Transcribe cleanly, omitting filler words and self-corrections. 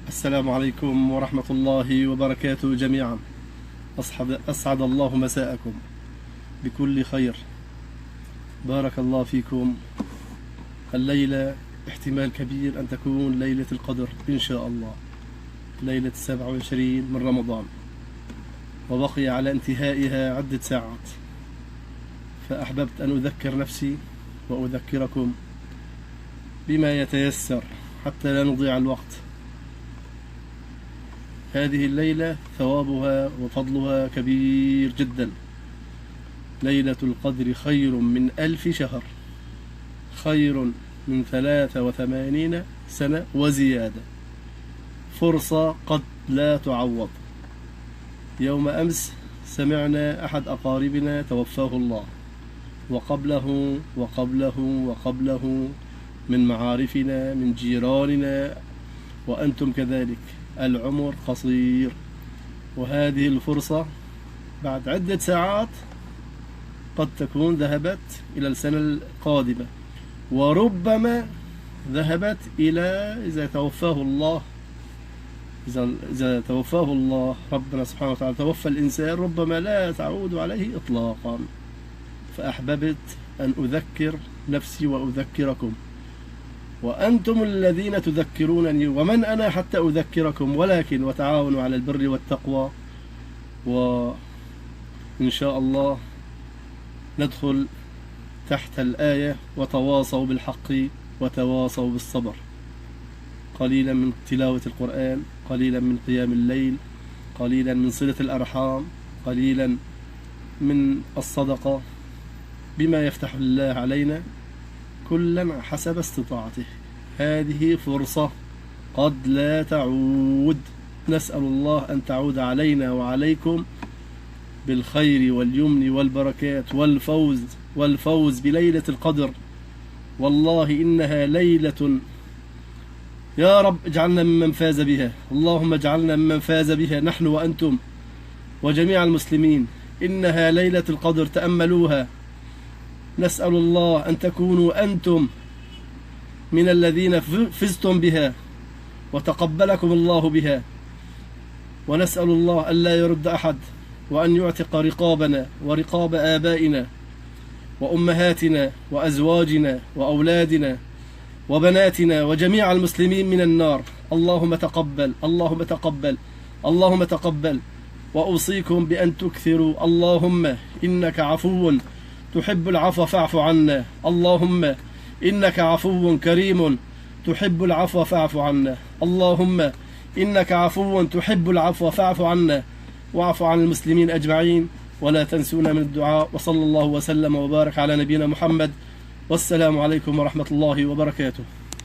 السلام عليكم ورحمة الله وبركاته جميعا. أسعد الله مساءكم بكل خير. بارك الله فيكم. الليلة احتمال كبير أن تكون ليلة القدر إن شاء الله، ليلة 27 من رمضان، وبقي على انتهائها عدة ساعات، فأحببت أن أذكر نفسي وأذكركم بما يتيسر حتى لا نضيع الوقت. هذه الليلة ثوابها وفضلها كبير جدا. ليلة القدر خير من 1000 شهر، خير من 83 سنة وزيادة. فرصة قد لا تعوض. يوم أمس سمعنا أحد أقاربنا توفاه الله، وقبله من معارفنا من جيراننا، وأنتم كذلك. العمر قصير، وهذه الفرصة بعد عدة ساعات قد تكون ذهبت إلى السنة القادمة، وربما ذهبت إلى إذا توفاه الله ربنا سبحانه وتعالى، توفى الإنسان، ربما لا تعود عليه إطلاقا. فأحببت أن أذكر نفسي وأذكركم، وأنتم الذين تذكرونني، ومن أنا حتى أذكركم، ولكن وتعاونوا على البر والتقوى. وإن شاء الله ندخل تحت الآية وتواصوا بالحق وتواصوا بالصبر. قليلا من تلاوة القرآن، قليلا من قيام الليل، قليلا من صلة الأرحام، قليلا من الصدقة، بما يفتح الله علينا، كلا حسب استطاعته. هذه فرصة قد لا تعود. نسأل الله أن تعود علينا وعليكم بالخير واليمن والبركات والفوز بليلة القدر. والله إنها ليلة، يا رب اجعلنا ممن فاز بها. اللهم اجعلنا ممن فاز بها نحن وأنتم وجميع المسلمين. إنها ليلة القدر، تأملوها. نسأل الله أن تكونوا أنتم من الذين فزتم بها وتقبلكم الله بها. ونسأل الله ألا يرد أحد، وأن يعتق رقابنا ورقاب آبائنا وأمهاتنا وأزواجنا وأولادنا وبناتنا وجميع المسلمين من النار. اللهم تقبل، اللهم تقبل، اللهم تقبل. وأوصيكم بأن تكثروا اللهم إنك عفو تحب العفو فاعف عنا. اللهم إنك عفو كريم تحب العفو فاعف عنا. اللهم إنك عفو تحب العفو فاعف عنا، واعف عن المسلمين أجمعين، ولا تنسونا من الدعاء. وصلى الله وسلم وبارك على نبينا محمد، والسلام عليكم ورحمة الله وبركاته.